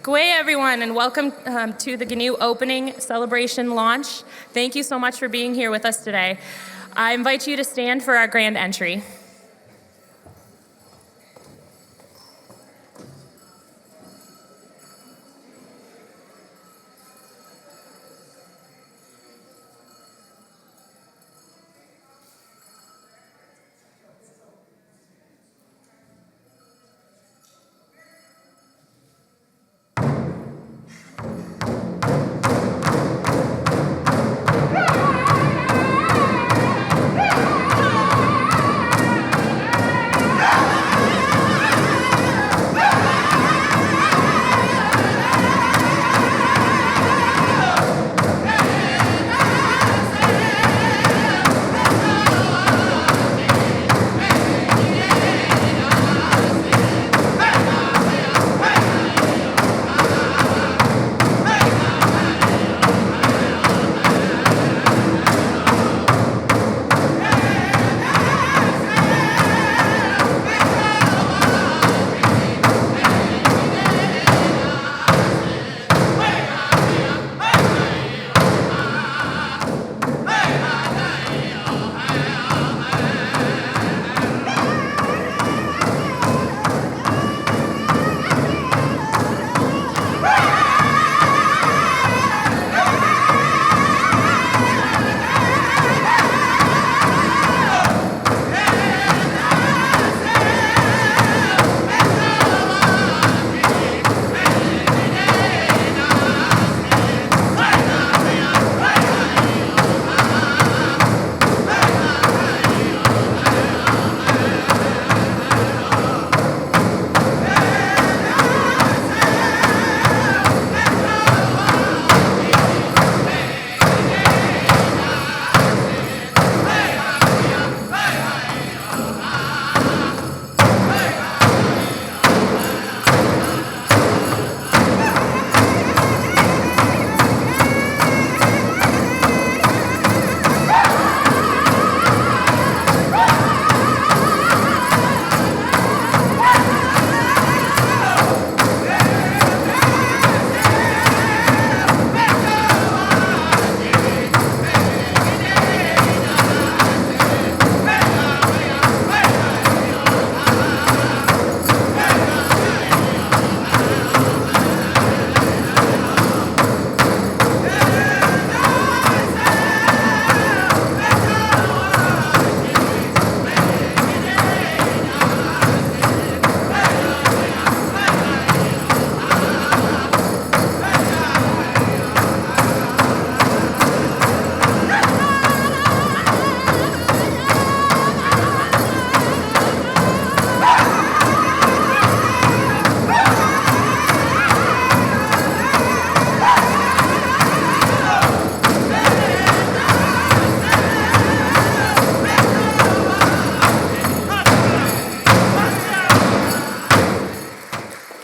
G'day everyone, and welcome to the KINU opening celebration launch. Thank you so much for being here with us today. I invite you to stand for our grand entry.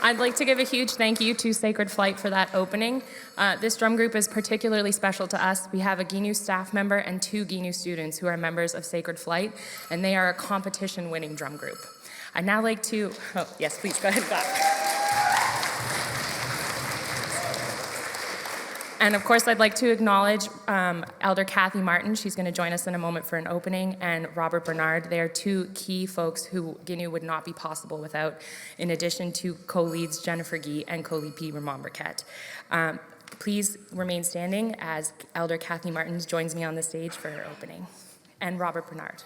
I'd like to give a huge thank you to Sacred Flight for that opening. This drum group is particularly special to us. We have a KINU staff member and 2 KINU students who are members of Sacred Flight, and they are a competition-winning drum group. I'd now like to, yes, please, go ahead, clap. And of course, I'd like to acknowledge Elder Kathy Martin. She's going to join us in a moment for an opening, and Robert Bernard. They are 2 key folks who KINU would not be possible without, in addition to co-leads Jennifer Gee and co-lead P. Ramon Burkett. Please remain standing as Elder Kathy Martin joins me on the stage for her opening, and Robert Bernard.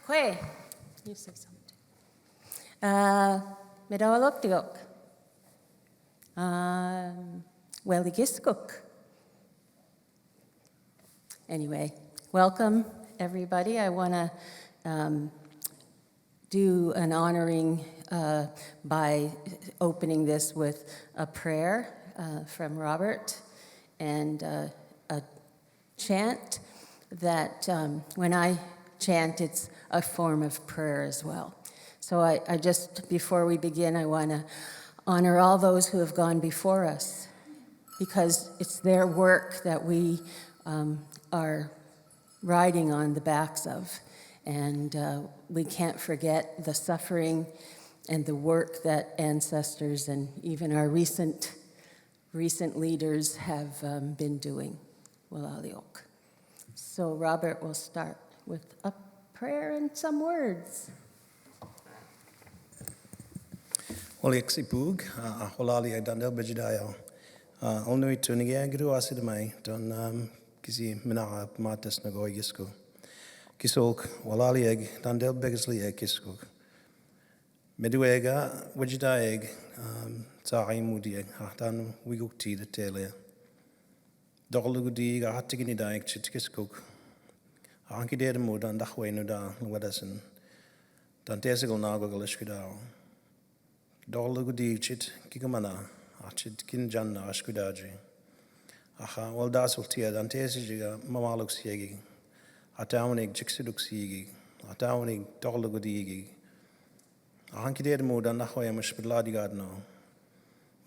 Hoi, you say something. Medawaloktiok. Weligiskuk. Anyway, welcome everybody. I want to do an honoring by opening this with a prayer from Robert and a chant that when I chant, it's a form of prayer as well. So I just, before we begin, I want to honor all those who have gone before us because it's their work that we are riding on the backs of. And we can't forget the suffering and the work that ancestors and even our recent leaders have been doing. Wilaliok. So Robert will start with a prayer and some words. Oliek sipug, holali ay dandel bejidayo. Olnui tunige gru asid mai don kisi mina matas nagoy gisku. Kisok walali egg dandel begesli egg kiskuk. Meduega wajida egg tsai mudi egg dan wigukti de tele. Dolugudi ga hatigini daik chitkiskuk. Anki de mo dan dachwe no da wadasen. Dan tesigol nago galishkidao. Dolugudi chit kigamana achit kinjan ashkudaji. Aha wal das ultia dan tesiga mamaluk siegi. Atawnig jiksiduk siegi. Atawnig dolugudi. Anki de mo dan dachwe mashbidladi gadno.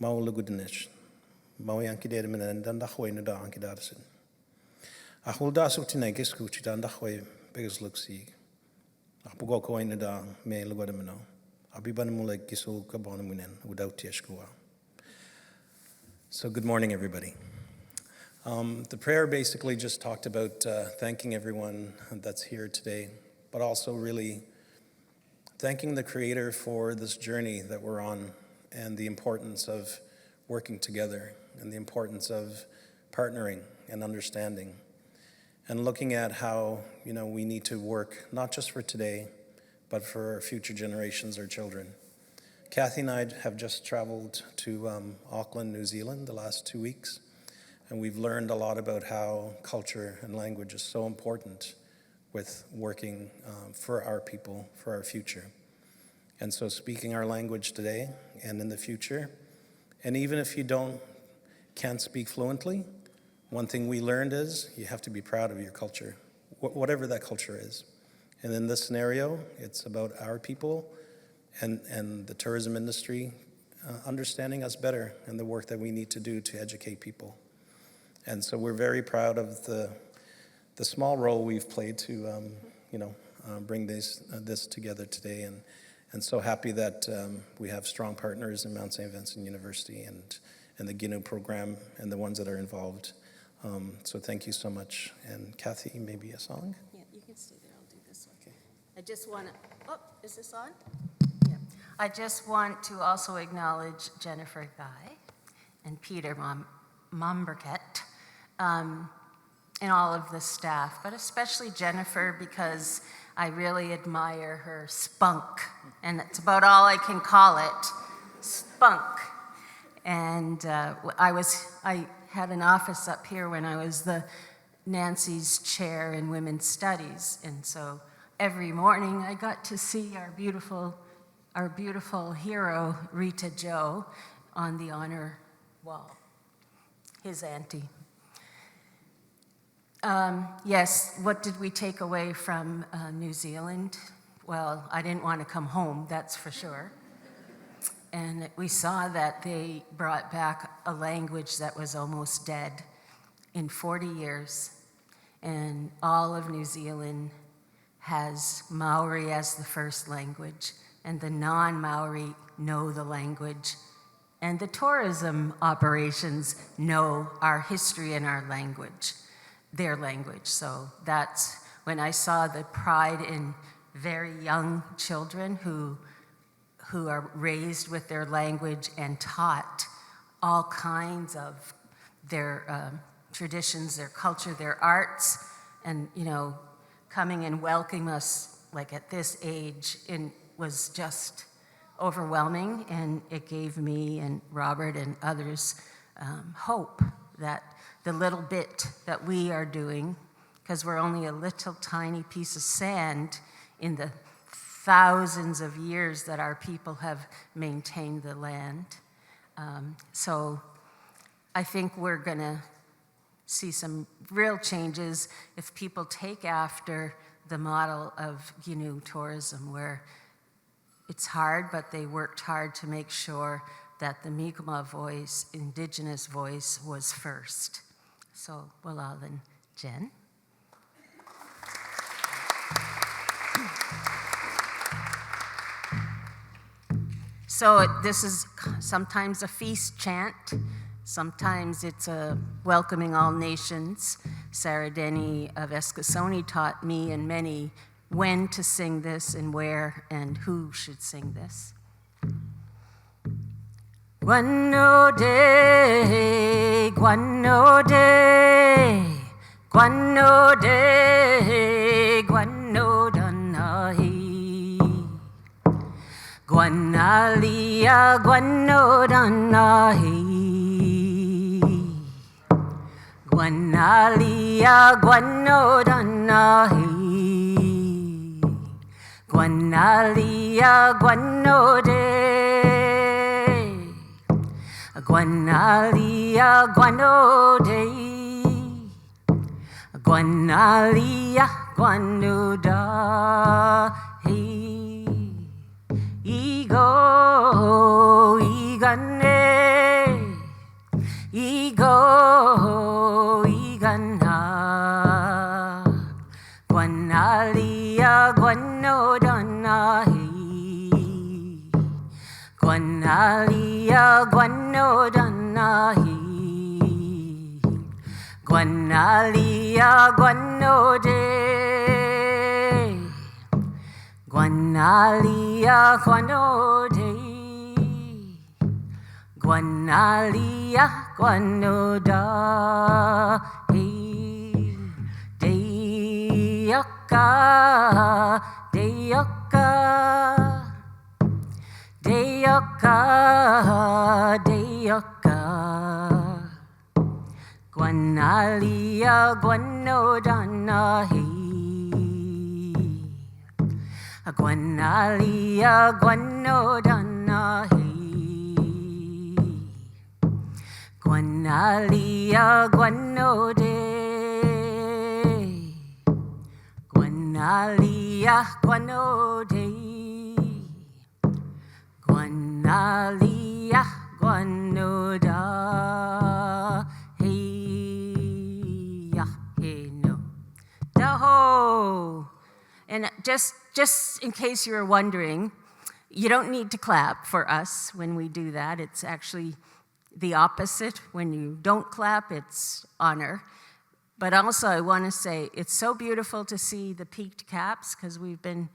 Maulugudnich. Mau yang kidere menen dan dachwe no da anki darsen. Achul das ultina giskuchi dan dachwe beges look sieg. Apugo koin da me lugodamino. Abibanamule gisul kabonamunen without tieshkua. So good morning, everybody. The prayer basically just talked about thanking everyone that's here today, but also really thanking the Creator for this journey that we're on and the importance of working together and the importance of partnering and understanding and looking at how, we need to work not just for today, but for our future generations, our children. Kathy and I have just traveled to Auckland, New Zealand the last 2 weeks, and we've learned a lot about how culture and language is so important with working for our people, for our future. And so speaking our language today and in the future, and even if you can't speak fluently, one thing we learned is you have to be proud of your culture, whatever that culture is. And in this scenario, it's about our people and the tourism industry understanding us better and the work that we need to do to educate people. And so we're very proud of the small role we've played to, bring this together today. And so happy that we have strong partners in Mount St. Vincent University and the KINU program and the ones that are involved. So thank you so much. And Kathy, maybe a song? Yeah, you can stay there. I'll do this one. Okay. I just want to, is this on? Yeah. I just want to also acknowledge Jennifer Guy and Peter Momberket and all of the staff, but especially Jennifer because I really admire her spunk, and that's about all I can call it, spunk. And I had an office up here when I was the Nancy's chair in women's studies, and so every morning I got to see our beautiful hero Rita Joe on the honor wall, his auntie. Yes, what did we take away from New Zealand? Well, I didn't want to come home, that's for sure. And we saw that they brought back a language that was almost dead in 40 years. And all of New Zealand has Maori as the first language, and the non-Maori know the language. And the tourism operations know our history and our language, their language. So that's when I saw the pride in very young children who are raised with their language and taught all kinds of their traditions, their culture, their arts, and coming and welcoming us like at this age was just overwhelming, and it gave me and Robert and others hope that the little bit that we are doing, because we're only a little tiny piece of sand in the thousands of years that our people have maintained the land. So I think we're going to see some real changes if people take after the model of KINU tourism, where it's hard, but they worked hard to make sure that the Mi'kmaq voice, Indigenous voice, was first. So, Walal and Jen. So this is sometimes a feast chant, sometimes it's a welcoming all nations. Sarah Denny of Eskasoni taught me and many when to sing this and where and who should sing this. Guano de, guano de, guano de, guano danahi. Guanalia, guano danahi. Guanalia, guano danahi. Guanalia, guano de. Guanalia, guano de. Guanalia, guano da. Ego, igane. Ego, igana. Guanalia, guano danahi. Guanalia, guano danahi. Guanalia, guano de. Guanalia, guano de. Guanalia, guano da. Deyoka, deyoka. Deyoka, deyoka. Guanalia, guano danahi. Guanalia, guano danahi. Guanalia, guano de. Guanalia, guano de. Guanalia, guano da. Hey, ya, hey, no. Daho. And just in case you were wondering, you don't need to clap for us when we do that. It's actually the opposite. When you don't clap, it's honor. But also, I want to say it's so beautiful to see the peaked caps because we've been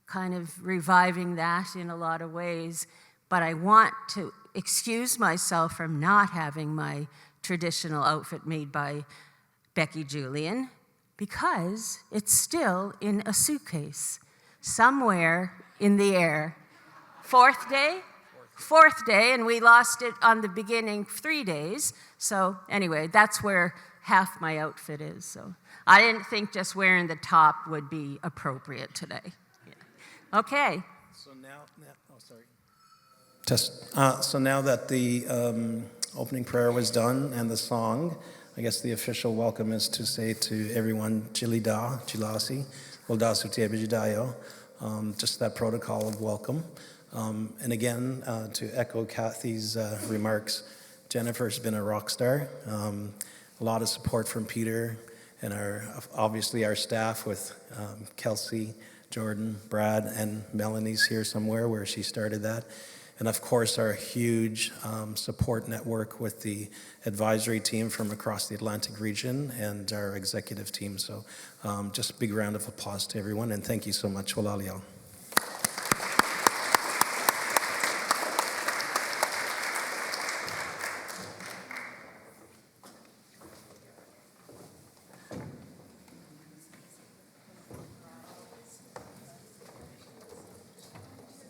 kind of reviving that in a lot of ways. But I want to excuse myself from not having my traditional outfit made by Becky Julian because it's still in a suitcase somewhere in the air. Fourth day, and we lost it on the beginning 3 days. So anyway, that's where half my outfit is. So I didn't think just wearing the top would be appropriate today. Yeah. Okay. So now so now that the opening prayer was done and the song, I guess the official welcome is to say to everyone, Jilida, Jilasi, Waldasu Tiabijidayo, just that protocol of welcome. And again, to echo Kathy's remarks, Jennifer's been a rock star. A lot of support from Peter and obviously our staff with Kelsey, Jordan, Brad, and Melanie's here somewhere where she started that. And of course, our huge support network with the advisory team from across the Atlantic region and our executive team. So just a big round of applause to everyone, and thank you so much. Walalial.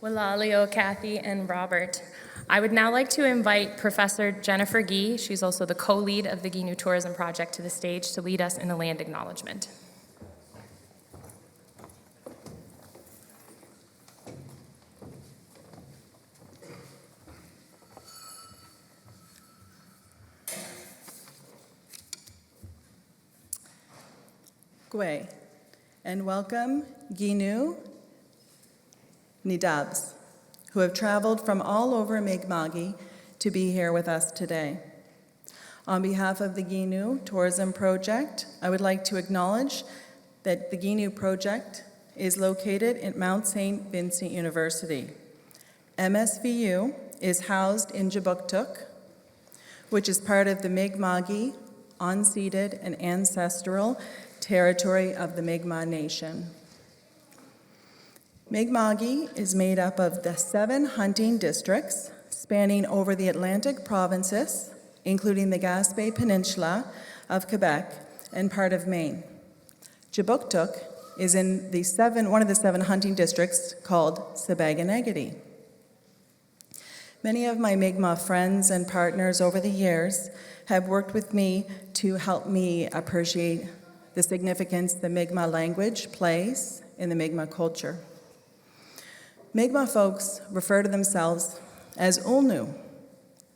Walalio, Kathy, and Robert. I would now like to invite Professor Jennifer Gee, she's also the co-lead of the KINU Tourism Project, to the stage to lead us in a land acknowledgement. Gwe, and welcome KINU Nidabs, who have traveled from all over Mi'kma'ki to be here with us today. On behalf of the KINU Tourism Project, I would like to acknowledge that the KINU project is located at Mount St. Vincent University. MSVU is housed in Jabuktuk, which is part of the Mi'kma'ki, unceded and ancestral territory of the Mi'kmaq Nation. Mi'kma'ki is made up of the 7 hunting districts spanning over the Atlantic provinces, including the Gaspé Peninsula of Quebec and part of Maine. Jabuktuk is in one of the 7 hunting districts called Sipekne'katik. Many of my Mi'kmaq friends and partners over the years have worked with me to help me appreciate the significance the Mi'kmaq language plays in the Mi'kmaq culture. Mi'kmaq folks refer to themselves as Ulnu.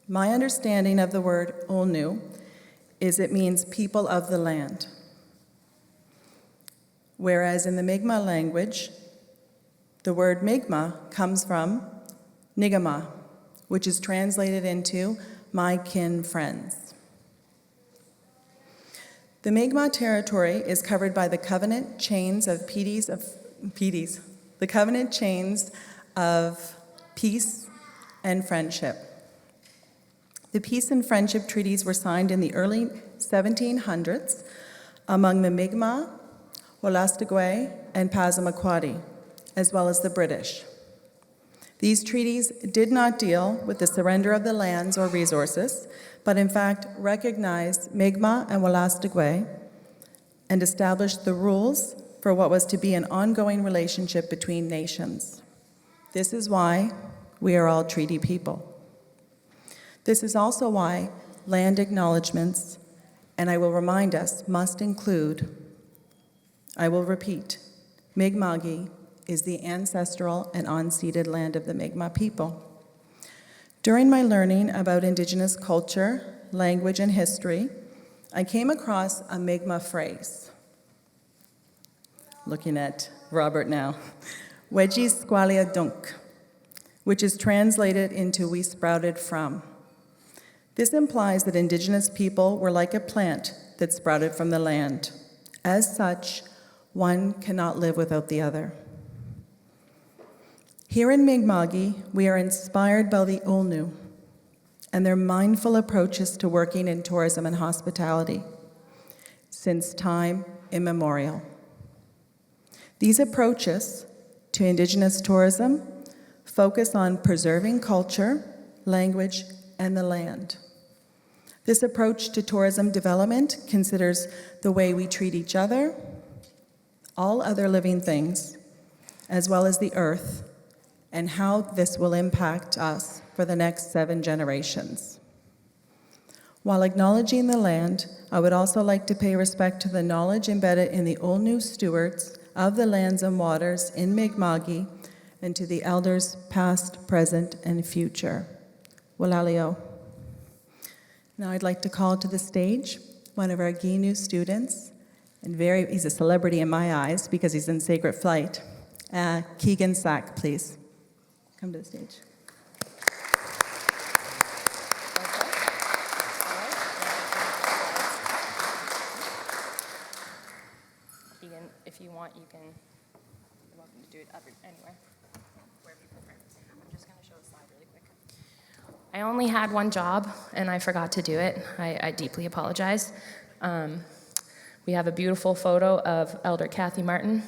My understanding of the word Ulnu is it means people of the land. Whereas in the Mi'kmaq language, the word Mi'kmaq comes from Nigama, which is translated into my kin friends. The Mi'kmaq territory is covered by the covenant chains of the covenant chains of peace and friendship. The peace and friendship treaties were signed in the early 1700s among the Mi'kmaq, Wolastoqey, and Passamaquoddy, as well as the British. These treaties did not deal with the surrender of the lands or resources, but in fact recognized Mi'kmaq and Wolastoqey and established the rules for what was to be an ongoing relationship between nations. This is why we are all treaty people. This is also why land acknowledgements, and I will remind us, must include, I will repeat, Mi'kma'ki is the ancestral and unceded land of the Mi'kmaq people. During my learning about Indigenous culture, language, and history, I came across a Mi'kmaq phrase. Looking at Robert now. Wedgies squalia dunk, which is translated into we sprouted from. This implies that Indigenous people were like a plant that sprouted from the land. As such, one cannot live without the other. Here in Mi'kma'ki, we are inspired by the Ulnu and their mindful approaches to working in tourism and hospitality since time immemorial. These approaches to Indigenous tourism focus on preserving culture, language, and the land. This approach to tourism development considers the way we treat each other, all other living things, as well as the earth, and how this will impact us for the next 7 generations. While acknowledging the land, I would also like to pay respect to the knowledge embedded in the Ulnu stewards of the lands and waters in Mi'kma'ki and to the elders past, present, and future. Walalio. Now I'd like to call to the stage one of our KINU students, and he's a celebrity in my eyes because he's in Sacred Flight. Keegan Sack, please. Come to the stage. Keegan, if you want, you're welcome to do it anywhere, wherever you prefer. I'm just going to show a slide really quick. I only had one job, and I forgot to do it. I deeply apologize. We have a beautiful photo of Elder Kathy Martin.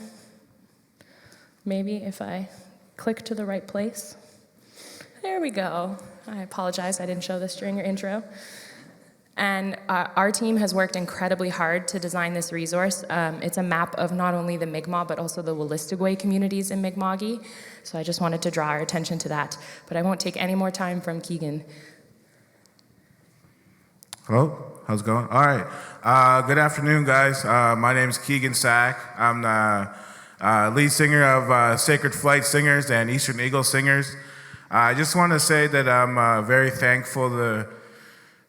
Maybe if I click to the right place. There we go. I apologize, I didn't show this during your intro. And our team has worked incredibly hard to design this resource. It's a map of not only the Mi'kmaq, but also the Wolastoqey communities in Mi'kma'ki. So I just wanted to draw our attention to that. But I won't take any more time from Keegan. Hello, how's it going? All right, good afternoon, guys. My name is Keegan Sack. I'm the lead singer of Sacred Flight Singers and Eastern Eagle Singers. I just want to say that I'm very thankful to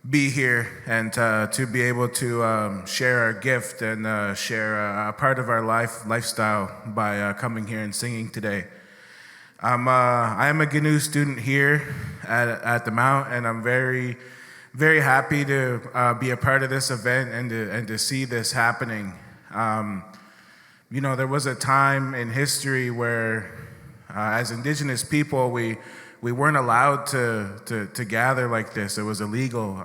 be here and to be able to share our gift and share a part of our lifestyle by coming here and singing today. I am a KINU student here at the Mount, and I'm very, very happy to be a part of this event and to see this happening. You know, there was a time in history where, as Indigenous people, we weren't allowed to gather like this. It was illegal.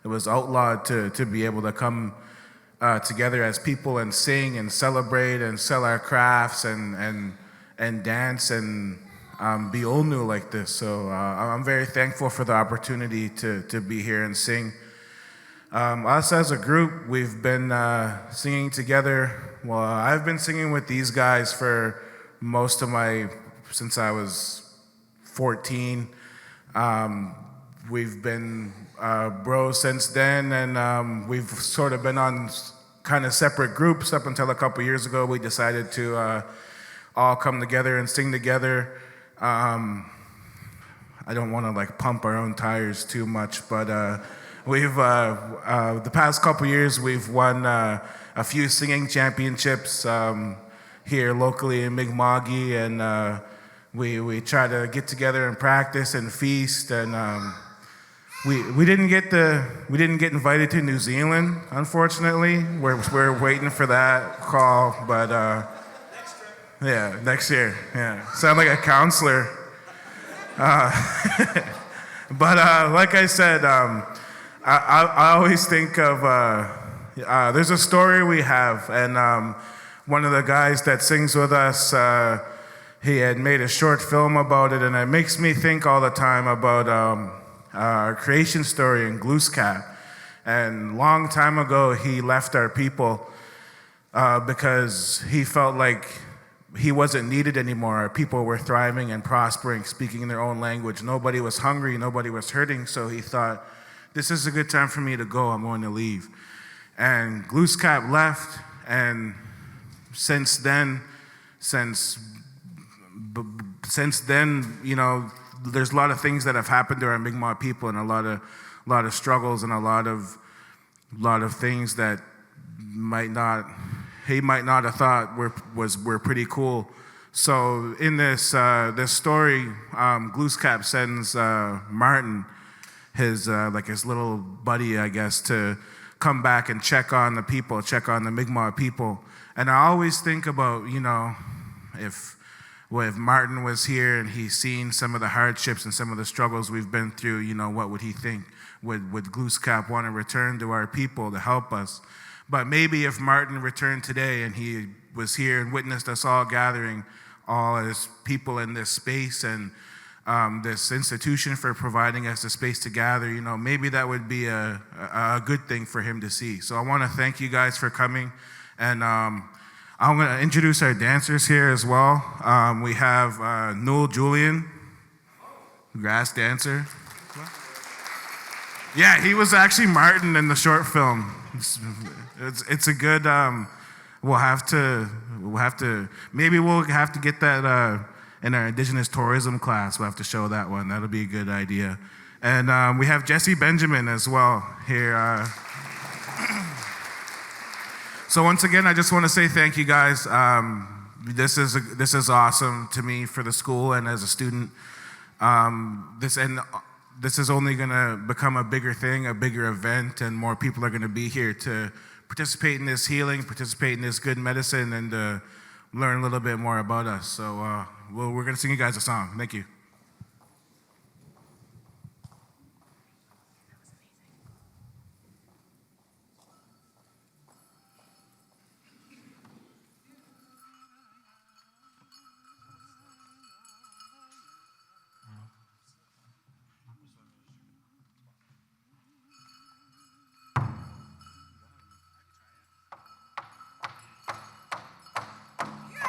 It was outlawed to be able to come together as people and sing and celebrate and sell our crafts and dance and be Olnu like this. So I'm very thankful for the opportunity to be here and sing. Us as a group, we've been singing together. Well, I've been singing with these guys for since I was 14. We've been bros since then, and we've sort of been on kind of separate groups up until a couple years ago. We decided to all come together and sing together. I don't want to like pump our own tires too much, but we've the past couple years we've won a few singing championships here locally in Mi'kma'ki, and we try to get together and practice and feast, and we didn't get invited to New Zealand, unfortunately. We're waiting for that call, but yeah, next year. Yeah, sound like a counselor. But like I said, I always think of there's a story we have, and one of the guys that sings with us, he had made a short film about it, and it makes me think all the time about our creation story in Glooscap. And long time ago, he left our people because he felt like he wasn't needed anymore. Our people were thriving and prospering, speaking their own language. Nobody was hungry, nobody was hurting, so he thought, this is a good time for me to go, I'm going to leave. And Glooscap left, and since then, you know, there's a lot of things that have happened to our Mi'kmaq people, and a lot of struggles, and a lot of things that he might not have thought were pretty cool. So in this story, Glooscap sends Martin, his little buddy, I guess, to come back and check on the people, check on the Mi'kmaq people. And I always think about, you know, if Martin was here and he's seen some of the hardships and some of the struggles we've been through, you know, what would he think? Would Glooscap want to return to our people to help us? But maybe if Martin returned today and he was here and witnessed us all gathering, all as people in this space and this institution for providing us the space to gather, you know, maybe that would be a good thing for him to see. So I want to thank you guys for coming, and I'm going to introduce our dancers here as well. We have Noel Julian, grass dancer. Yeah, he was actually Martin in the short film. It's a good. We'll have to. Maybe we'll have to get that in our Indigenous tourism class. We'll have to show that one. That'll be a good idea. And we have Jesse Benjamin as well here. So once again, I just want to say thank you guys. This is awesome to me for the school and as a student. This is only going to become a bigger thing, a bigger event, and more people are going to be here to participate in this healing, participate in this good medicine, and learn a little bit more about us. So we're going to sing you guys a song. Thank you. Yeah.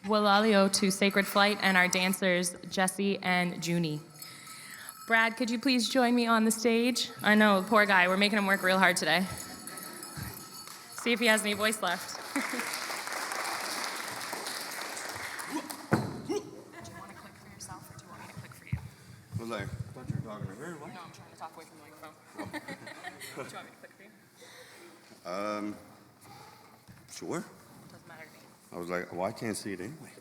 Walalio to Sacred Flight, and our dancers, Jesse and Junie. Brad, could you please join me on the stage? I know, poor guy, we're making him work real hard today. See if he has any voice left. Do you want to click for yourself, or do you want me to click for you? Was I thought you were talking to her. What? No, I'm trying to talk away from the microphone. Do you want me to click for you? Sure. Doesn't matter to me. I was like, well, I can't see it anyway.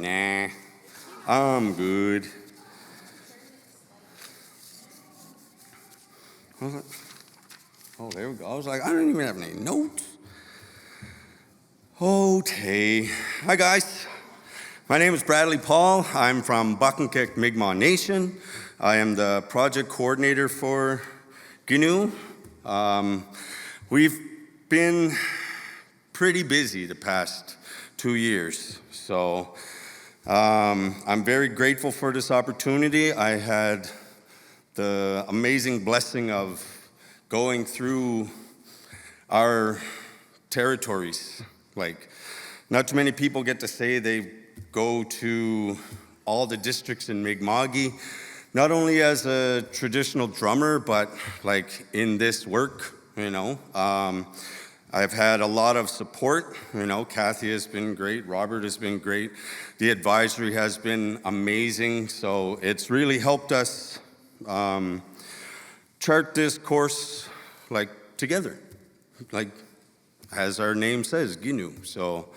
Nah. I'm good. What was it? Oh, there we go. I was like, I don't even have any notes. Okay. Hi, guys. My name is Bradley Paul. I'm from Buckinkick Mi'kmaq Nation. I am the project coordinator for KINU. We've been pretty busy the past 2 years, so I'm very grateful for this opportunity. I had the amazing blessing of going through our territories. Like, not too many people get to say they go to all the districts in Mi'kma'ki, not only as a traditional drummer, but like in this work, you know. I've had a lot of support, you know. Kathy has been great, Robert has been great. The advisory has been amazing, so it's really helped us chart this course like together, like as our name says, KINU. So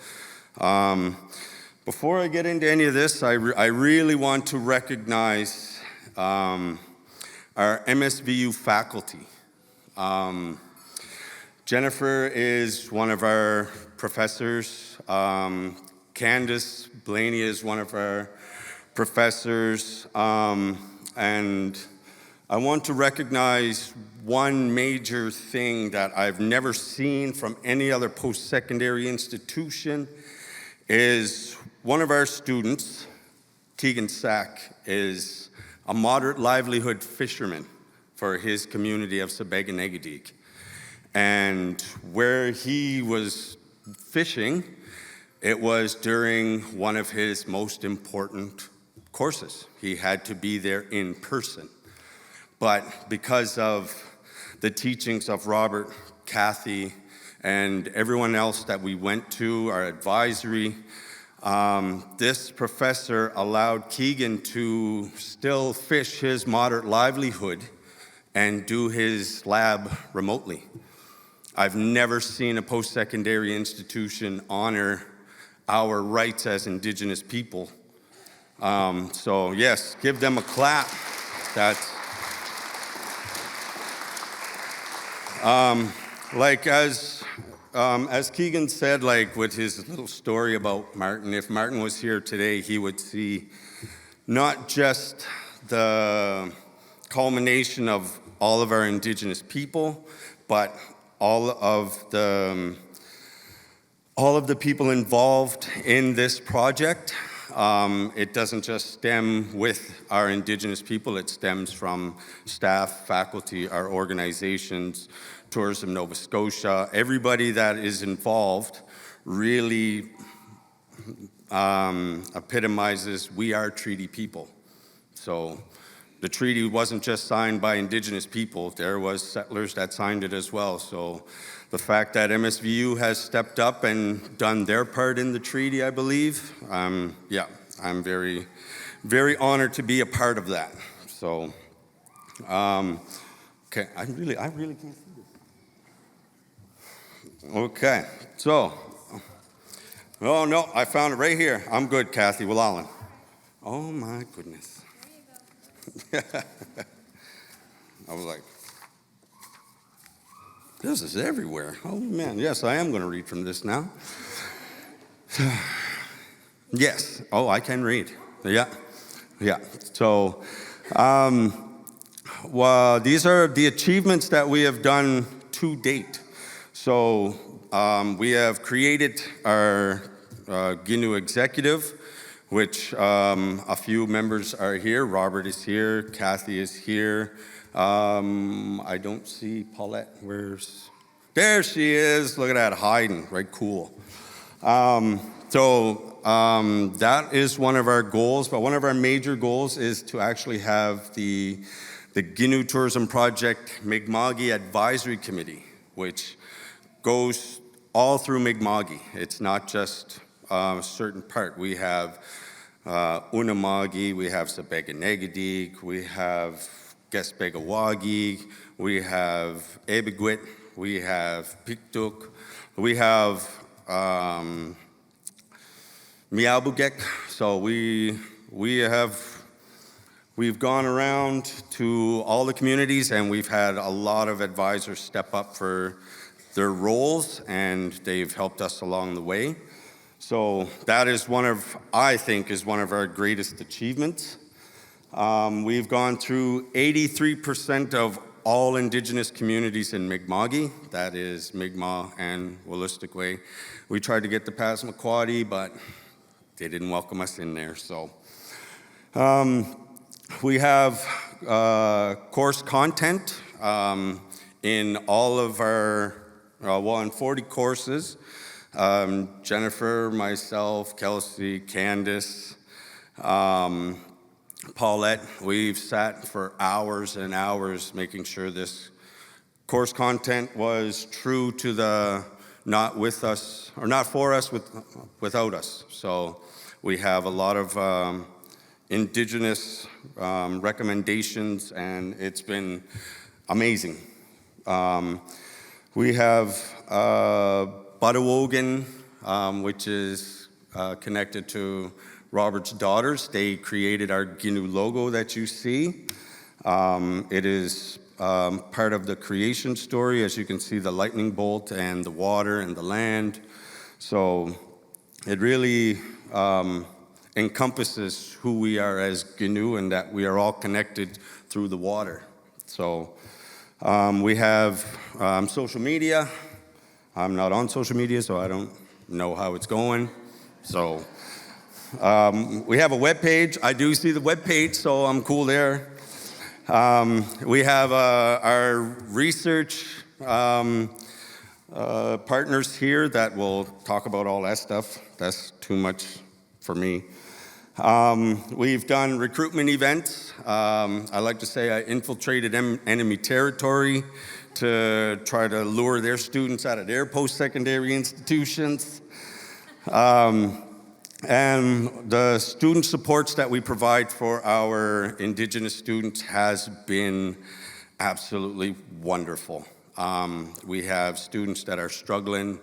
before I get into any of this, I really want to recognize our MSVU faculty. Jennifer is one of our professors. Candace Blaney is one of our professors. And I want to recognize one major thing that I've never seen from any other post-secondary institution is one of our students, Keegan Sack, is a moderate livelihood fisherman for his community of Sebeganegedig. And where he was fishing, it was during one of his most important courses. He had to be there in person. But because of the teachings of Robert, Kathy, and everyone else that we went to, our advisory, this professor allowed Keegan to still fish his moderate livelihood and do his lab remotely. I've never seen a post-secondary institution honor our rights as Indigenous people. So yes, give them a clap. That's like as Keegan said, like with his little story about Martin, if Martin was here today, he would see not just the culmination of all of our Indigenous people, but all of the people involved in this project. It doesn't just stem with our Indigenous people, it stems from staff, faculty, our organizations, Tourism Nova Scotia. Everybody that is involved really epitomizes we are treaty people. So the treaty wasn't just signed by Indigenous people, there was settlers that signed it as well. So the fact that MSVU has stepped up and done their part in the treaty, I believe, yeah, I'm very, very honored to be a part of that. So, okay, I really can't see this. Okay, so, oh no, I found it right here. I'm good, Kathy Willallen. Oh my goodness. I was like, this is everywhere. Oh man, yes, I am going to read from this now. Yes, oh, I can read. Yeah. So, well, these are the achievements that we have done to date. So, we have created our KINU executive, which a few members are here. Robert is here, Kathy is here. I don't see Paulette. There she is. Look at that, hiding. Right, cool. That is one of our goals, but one of our major goals is to actually have the KINU Tourism Project Mi'kma'ki Advisory Committee, which goes all through Mi'kma'ki. It's not just a certain part. We have Unama'ki, we have Sabeganegadik, we have Gespegawagi, we have Ebigwit, we have Piktuk, we have Miabugek. So we've gone around to all the communities, and we've had a lot of advisors step up for their roles, and they've helped us along the way. So that is I think is one of our greatest achievements. We've gone through 83% of all Indigenous communities in Mi'kma'ki. That is Mi'kmaq and Wolastoqey. We tried to get the Passamaquoddy, but they didn't welcome us in there. So we have course content in all of our, in 40 courses. Jennifer, myself, Kelsey, Candace, Paulette, we've sat for hours and hours making sure this course content was true to the not with us, or not for us, without us. So we have a lot of Indigenous recommendations, and it's been amazing. We have Buttawogan, which is connected to Robert's daughters. They created our KINU logo that you see. It is part of the creation story. As you can see, the lightning bolt and the water and the land. So it really encompasses who we are as KINU, and that we are all connected through the water. So we have social media. I'm not on social media, so I don't know how it's going. So we have a web page. I do see the web page, so I'm cool there. We have our research partners here that will talk about all that stuff. That's too much for me. We've done recruitment events. I like to say I infiltrated enemy territory to try to lure their students out of their post-secondary institutions. And the student supports that we provide for our Indigenous students has been absolutely wonderful. We have students that are struggling,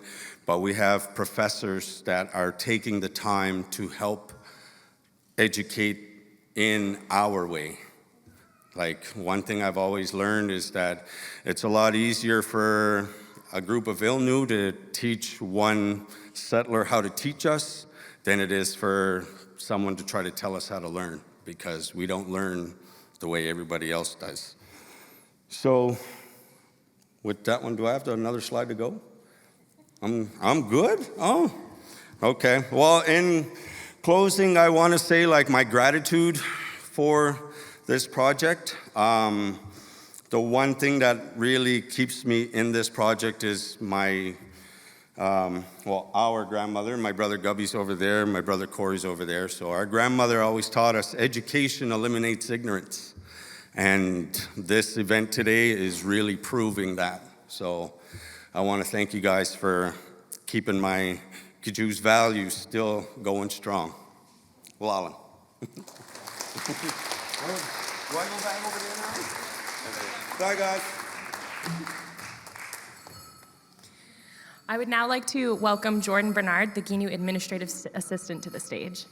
but we have professors that are taking the time to help educate in our way. Like, one thing I've always learned is that it's a lot easier for a group of Ilnu to teach one settler how to teach us than it is for someone to try to tell us how to learn, because we don't learn the way everybody else does. So with that one, do I have another slide to go? I'm good? Oh, okay. Well, in closing, I want to say my gratitude for this project. The one thing that really keeps me in this project is our grandmother. My brother Gubby's over there, my brother Corey's over there. So our grandmother always taught us education eliminates ignorance. And this event today is really proving that. So I want to thank you guys for keeping my Kiju's values still going strong. Well, Alan. Do I go back over there now? Bye, guys. I would now like to welcome Jordan Bernard, the KINU Administrative Assistant, to the stage.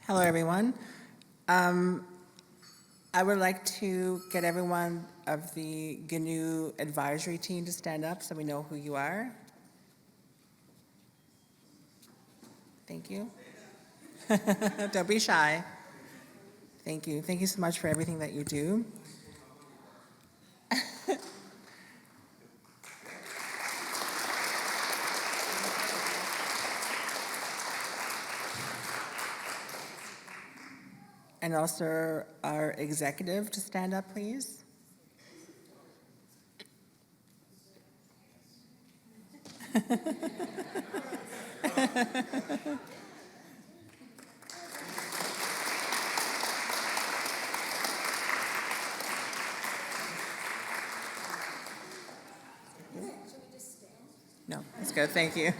Hello, everyone. I would like to get everyone of the KINU advisory team to stand up so we know who you are. Thank you. Don't be shy. Thank you. Thank you so much for everything that you do. And also our executive to stand up, please. No, that's good, thank you.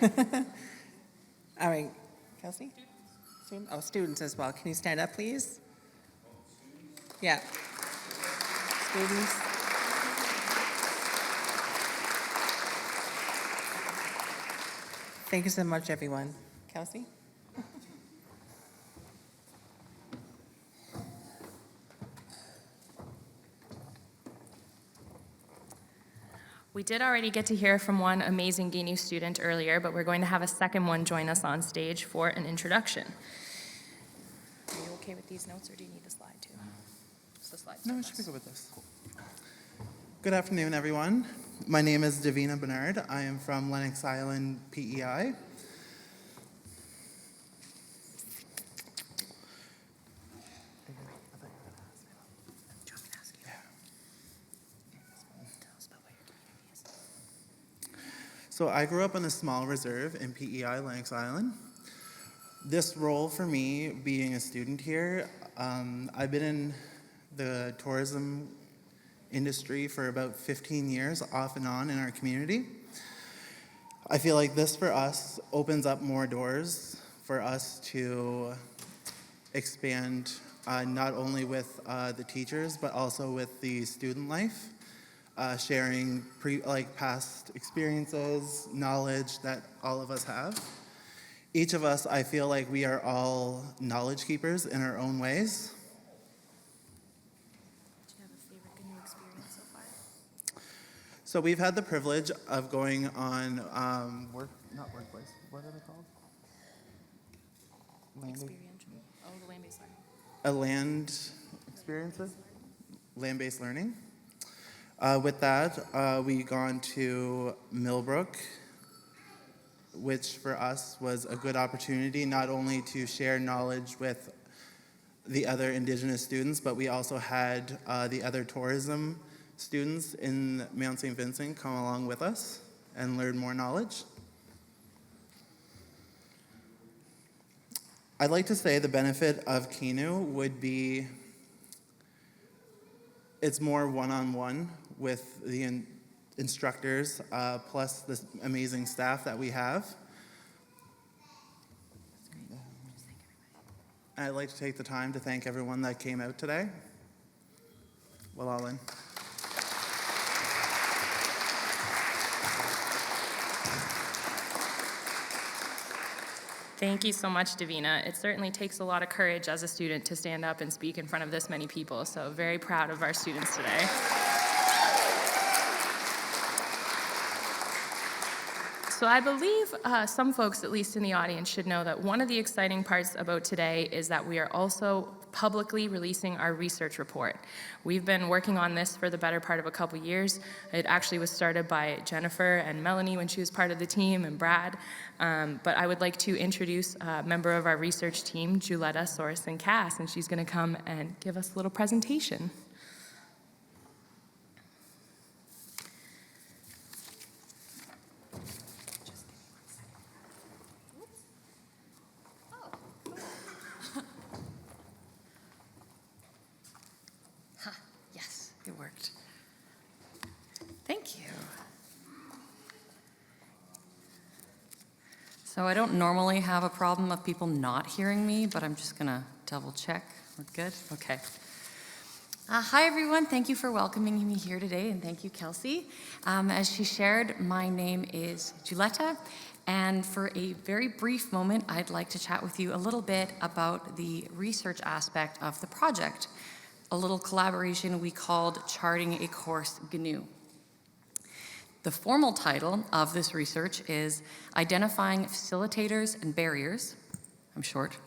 All right, Kelsey? Oh, students as well. Can you stand up, please? Yeah. Students. Thank you so much, everyone. Kelsey? We did already get to hear from one amazing KINU student earlier, but we're going to have a second one join us on stage for an introduction. Are you okay with these notes, or do you need the slide too? Just the slide. No, I should be good with this. Good afternoon, everyone. My name is Davina Bernard. I am from Lennox Island, PEI. So I grew up in a small reserve in PEI, Lennox Island. This role for me, being a student here, I've been in the tourism industry for about 15 years, off and on in our community. I feel like this for us opens up more doors for us to expand not only with the teachers, but also with the student life. Sharing past experiences, knowledge that all of us have. Each of us, I feel like we are all knowledge keepers in our own ways. Do you have a favorite KINU experience so far? So we've had the privilege of going on not workplace, what are they called? Experiential. Oh, the land-based learning. Land-based learning. With that, we gone to Millbrook, which for us was a good opportunity not only to share knowledge with the other Indigenous students, but we also had the other tourism students in Mount St. Vincent come along with us and learn more knowledge. I'd like to say the benefit of KINU would be it's more one-on-one with the instructors, plus the amazing staff that we have. And I'd like to take the time to thank everyone that came out today. Well, all in. Thank you so much, Davina. It certainly takes a lot of courage as a student to stand up and speak in front of this many people, so very proud of our students today. So I believe some folks, at least in the audience, should know that one of the exciting parts about today is that we are also publicly releasing our research report. We've been working on this for the better part of a couple years. It actually was started by Jennifer and Melanie when she was part of the team, and Brad. But I would like to introduce a member of our research team, Juletta Sorensen-Cass, and she's going to come and give us a little presentation. Yes, it worked. Thank you. So I don't normally have a problem of people not hearing me, but I'm just gonna double check. We're good? Okay. Hi, everyone. Thank you for welcoming me here today, and thank you, Kelsey. As she shared, my name is Juletta, and for a very brief moment, I'd like to chat with you a little bit about the research aspect of the project, a little collaboration we called Charting a Course KINU. The formal title of this research is Identifying Facilitators and Barriers, I'm short,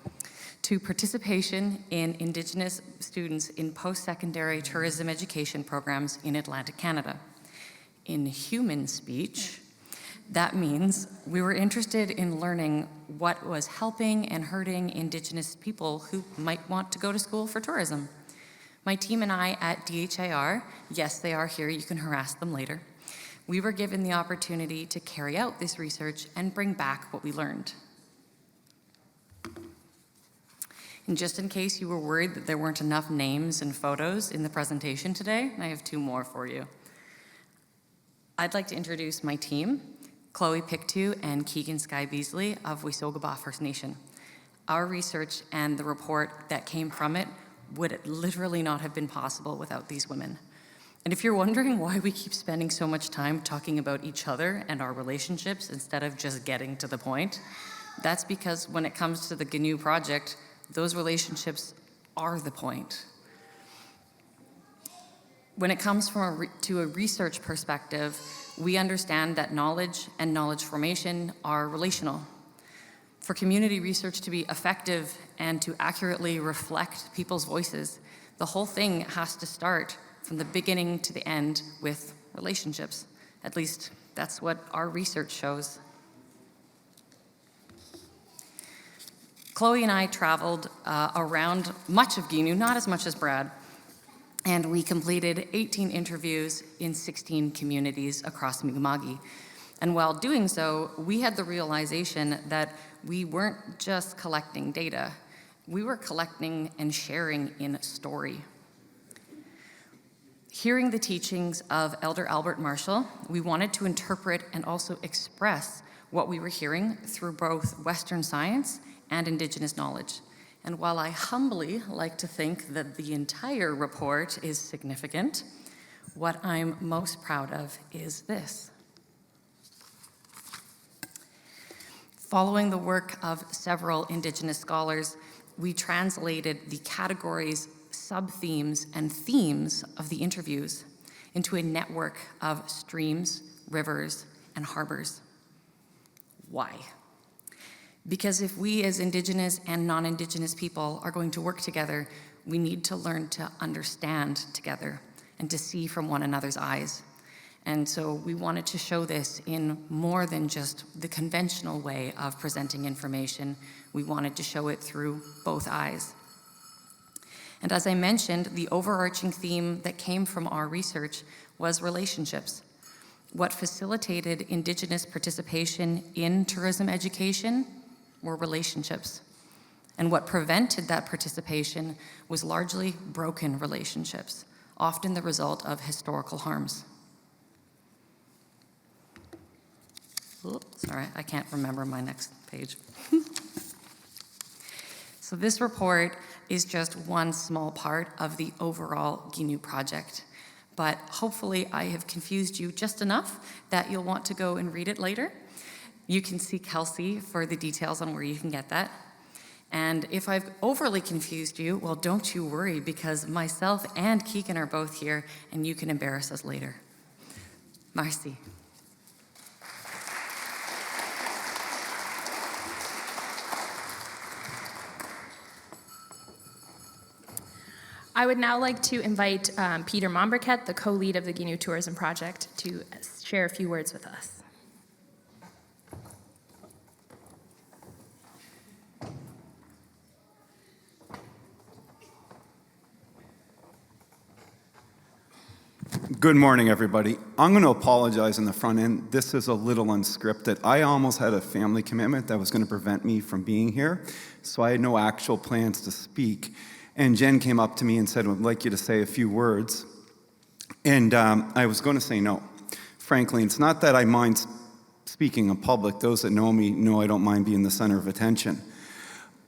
to Participation in Indigenous Students in Post-Secondary Tourism Education Programs in Atlantic Canada. In human speech, That means we were interested in learning what was helping and hurting Indigenous people who might want to go to school for tourism. My team and I at DHIR, yes, they are here, you can harass them later, we were given the opportunity to carry out this research and bring back what we learned. And just in case you were worried that there weren't enough names and photos in the presentation today, I have 2 more for you. I'd like to introduce my team, Chloe Pictou and Keegan Skye Beasley of Wisogaba First Nation. Our research and the report that came from it would literally not have been possible without these women. And if you're wondering why we keep spending so much time talking about each other and our relationships instead of just getting to the point, that's because when it comes to the KINU project, those relationships are the point. When it comes to a research perspective, we understand that knowledge and knowledge formation are relational. For community research to be effective and to accurately reflect people's voices, the whole thing has to start from the beginning to the end with relationships. At least that's what our research shows. Chloe and I traveled around much of KINU, not as much as Brad, and we completed 18 interviews in 16 communities across Mi'kma'ki. And while doing so, we had the realization that we weren't just collecting data, we were collecting and sharing in story. Hearing the teachings of Elder Albert Marshall, we wanted to interpret and also express what we were hearing through both Western science and Indigenous knowledge. And while I humbly like to think that the entire report is significant, what I'm most proud of is this. Following the work of several Indigenous scholars, we translated the categories, sub-themes, and themes of the interviews into a network of streams, rivers, and harbors. Why? Because if we as Indigenous and non-Indigenous people are going to work together, we need to learn to understand together and to see from one another's eyes. And so we wanted to show this in more than just the conventional way of presenting information. We wanted to show it through both eyes. And as I mentioned, the overarching theme that came from our research was relationships. What facilitated Indigenous participation in tourism education were relationships. And what prevented that participation was largely broken relationships, often the result of historical harms. Oops, sorry, I can't remember my next page. So this report is just one small part of the overall KINU project. But hopefully I have confused you just enough that you'll want to go and read it later. You can see Kelsey for the details on where you can get that. And if I've overly confused you, well, don't you worry, because myself and Keegan are both here, and you can embarrass us later. Merci. I would now like to invite Peter Mombriket, the co-lead of the KINU Tourism Project, to share a few words with us. Good morning, everybody. I'm going to apologize in the front end. This is a little unscripted. I almost had a family commitment that was going to prevent me from being here, so I had no actual plans to speak. And Jen came up to me and said, "I'd like you to say a few words." And I was going to say no. Frankly, it's not that I mind speaking in public. Those that know me know I don't mind being the center of attention.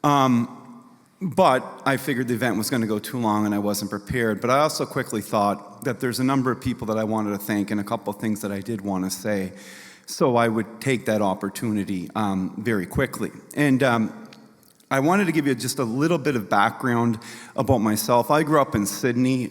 But I figured the event was going to go too long and I wasn't prepared. But I also quickly thought that there's a number of people that I wanted to thank and a couple of things that I did want to say. So I would take that opportunity very quickly. And I wanted to give you just a little bit of background about myself. I grew up in Sydney.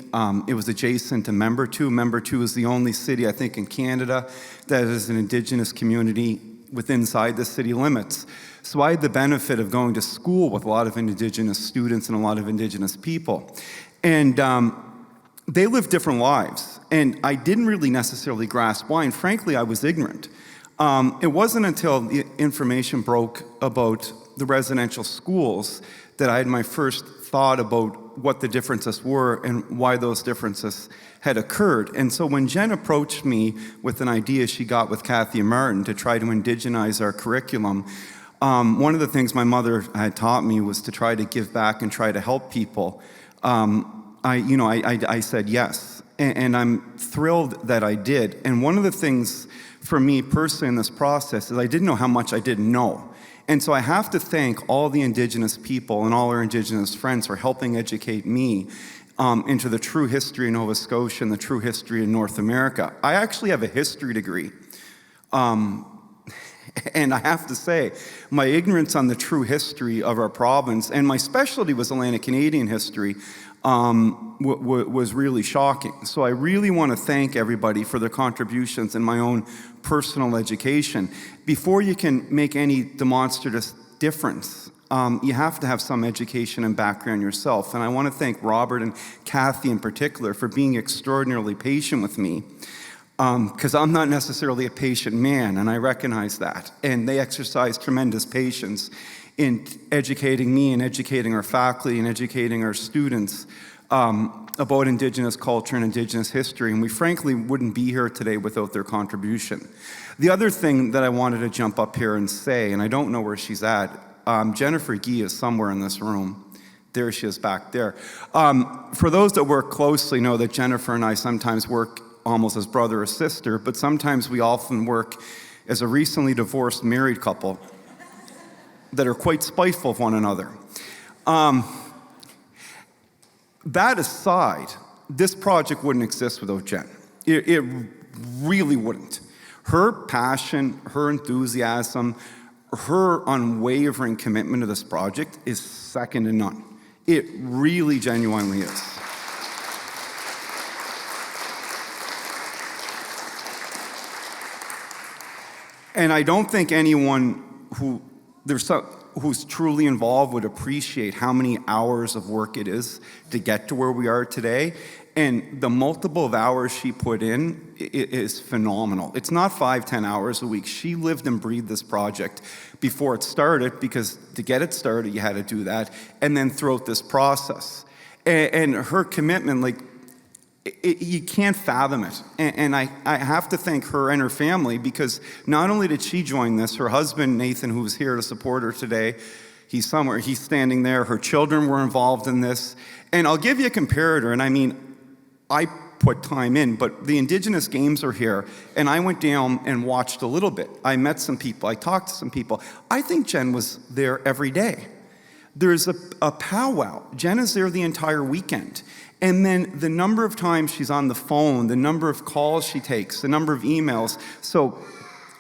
It was adjacent to Member 2. Member 2 is the only city, I think, in Canada that is an Indigenous community inside the city limits. So I had the benefit of going to school with a lot of Indigenous students and a lot of Indigenous people. And they lived different lives. And I didn't really necessarily grasp why. And frankly, I was ignorant. It wasn't until the information broke about the residential schools that I had my first thought about what the differences were and why those differences had occurred. And so when Jen approached me with an idea she got with Kathy and Martin to try to indigenize our curriculum, one of the things my mother had taught me was to try to give back and try to help people. I said yes, and I'm thrilled that I did. And one of the things for me personally in this process is I didn't know how much I didn't know. And so I have to thank all the Indigenous people and all our Indigenous friends for helping educate me into the true history of Nova Scotia and the true history of North America. I actually have a history degree. And I have to say, my ignorance on the true history of our province, and my specialty was Atlantic Canadian history, was really shocking. So I really want to thank everybody for their contributions in my own personal education. Before you can make any demonstrative difference, you have to have some education and background yourself. And I want to thank Robert and Kathy in particular for being extraordinarily patient with me. Because I'm not necessarily a patient man, and I recognize that. And they exercise tremendous patience in educating me and educating our faculty and educating our students about Indigenous culture and Indigenous history. And we frankly wouldn't be here today without their contribution. The other thing that I wanted to jump up here and say, and I don't know where she's at, Jennifer Gee is somewhere in this room. There she is back there. For those that work closely know that Jennifer and I sometimes work almost as brother or sister, but sometimes we often work as a recently divorced married couple that are quite spiteful of one another. That aside, this project wouldn't exist without Jen. It really wouldn't. Her passion, her enthusiasm, her unwavering commitment to this project is second to none. It really genuinely is. And I don't think anyone who's truly involved would appreciate how many hours of work it is to get to where we are today. And the multiple of hours she put in is phenomenal. It's not 5-10 hours a week. She lived and breathed this project before it started, because to get it started, you had to do that, and then throughout this process. And her commitment, you can't fathom it. And I have to thank her and her family, because not only did she join this, her husband, Nathan, who was here to support her today, he's somewhere, he's standing there. Her children were involved in this. And I'll give you a comparator, and I mean, I put time in, but the Indigenous Games are here, and I went down and watched a little bit. I met some people, I talked to some people. I think Jen was there every day. There's a powwow. Jen is there the entire weekend. And then the number of times she's on the phone, the number of calls she takes, the number of emails. So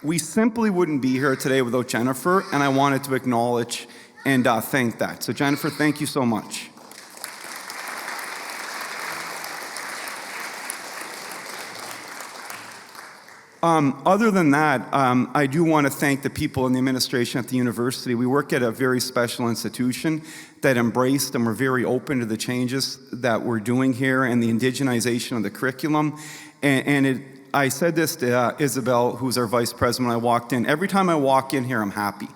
we simply wouldn't be here today without Jennifer, and I wanted to acknowledge and thank that. So Jennifer, thank you so much. Other than that, I do want to thank the people in the administration at the university. We work at a very special institution that embraced and were very open to the changes that we're doing here and the indigenization of the curriculum. I said this to Isabel, who's our vice president, when I walked in. Every time I walk in here, I'm happy,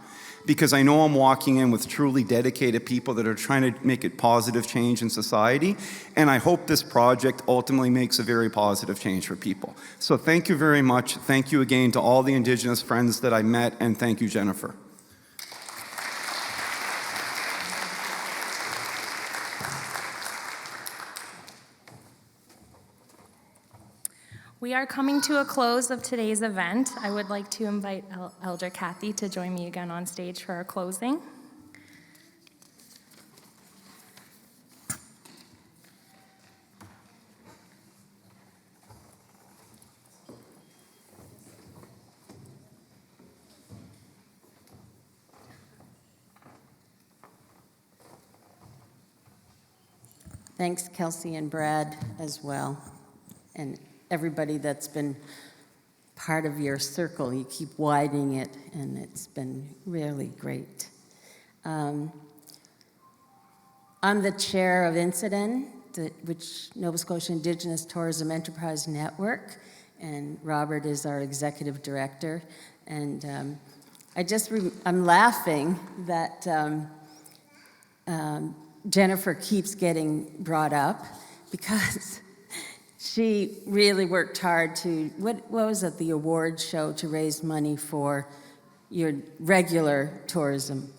because I know I'm walking in with truly dedicated people that are trying to make a positive change in society. And I hope this project ultimately makes a very positive change for people. So thank you very much. Thank you again to all the Indigenous friends that I met, and thank you, Jennifer. We are coming to a close of today's event. I would like to invite Elder Kathy to join me again on stage for our closing. Thanks, Kelsey and Brad, as well, and everybody that's been part of your circle. You keep widening it, and it's been really great. I'm the chair of INCIDEN, which Nova Scotia Indigenous Tourism Enterprise Network, and Robert is our executive director. And I'm laughing that Jennifer keeps getting brought up because she really worked hard to, what was it, the award show to raise money for your regular tourism.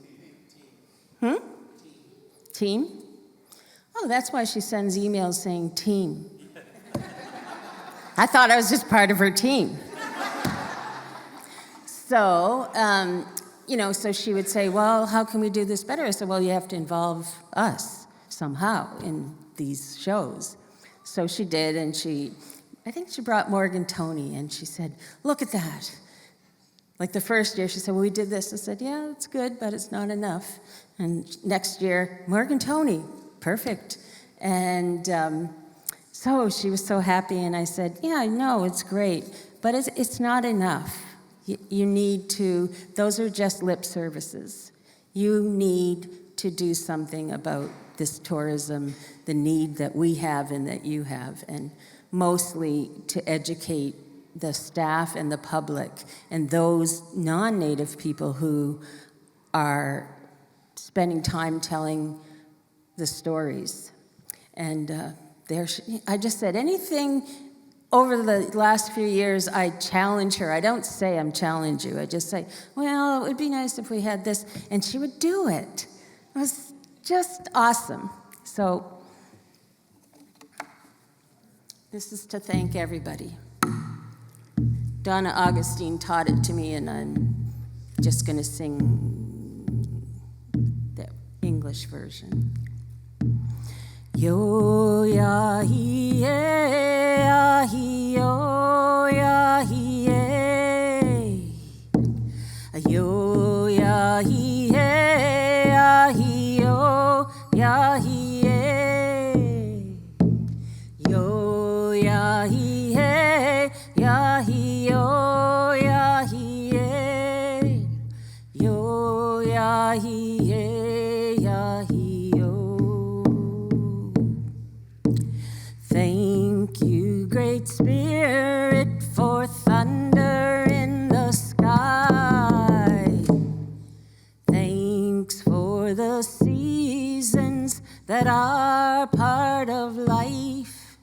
Team? Oh, that's why she sends emails saying team. I thought I was just part of her team. So, so she would say, well, how can we do this better? I said, well, you have to involve us somehow in these shows. So she did, and I think she brought Morgan Toney, and she said, look at that. Like the first year, she said, well, we did this. I said, yeah, it's good, but it's not enough. And next year, Morgan Toney, perfect. And so she was so happy, and I said, yeah, I know, it's great, but it's not enough. You need to, those are just lip services. You need to do something about this tourism, the need that we have and that you have, and mostly to educate the staff and the public and those non-native people who are spending time telling the stories. And I just said, anything over the last few years, I challenge her. I don't say I'm challenge you. I just say, well, it would be nice if we had this. And she would do it. It was just awesome. So this is to thank everybody. Donna Augustine taught it to me, and I'm just going to sing the English version. Yo ya hi ya hi yo ya hi yo ya hi ya hi yo ya hi yo ya hi ya hi yo ya hi yo ya hi ya hi yo. Thank you, Great Spirit, for thunder in the sky. Thanks for the seasons that are part of life.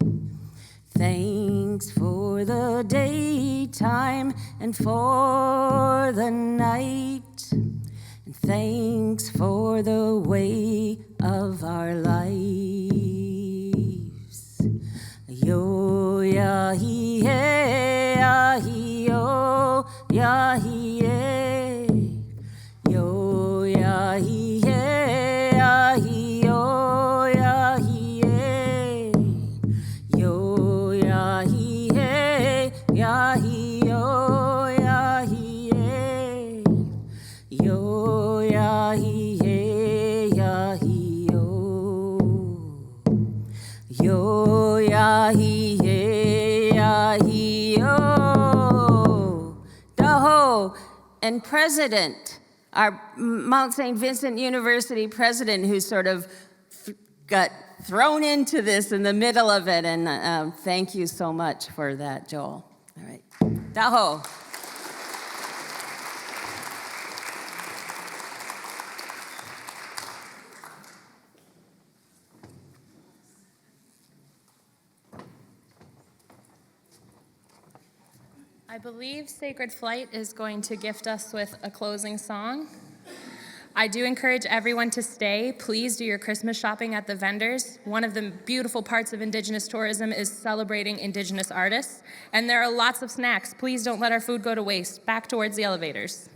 Thanks for the daytime and for the night. And thanks for the way of our lives. Yo ya hi ya hi yo ya hi yo ya hi ya hi yo ya hi yo ya hi ya hi yo ya hi yo ya hi ya hi yo ya hi yo. Daho. And President, our Mount St. Vincent University president, who sort of got thrown into this in the middle of it, and thank you so much for that, Joel. All right, Daho. I believe Sacred Flight is going to gift us with a closing song. I do encourage everyone to stay. Please do your Christmas shopping at the vendors. One of the beautiful parts of Indigenous tourism is celebrating Indigenous artists, and there are lots of snacks. Please don't let our food go to waste. Back towards the elevators.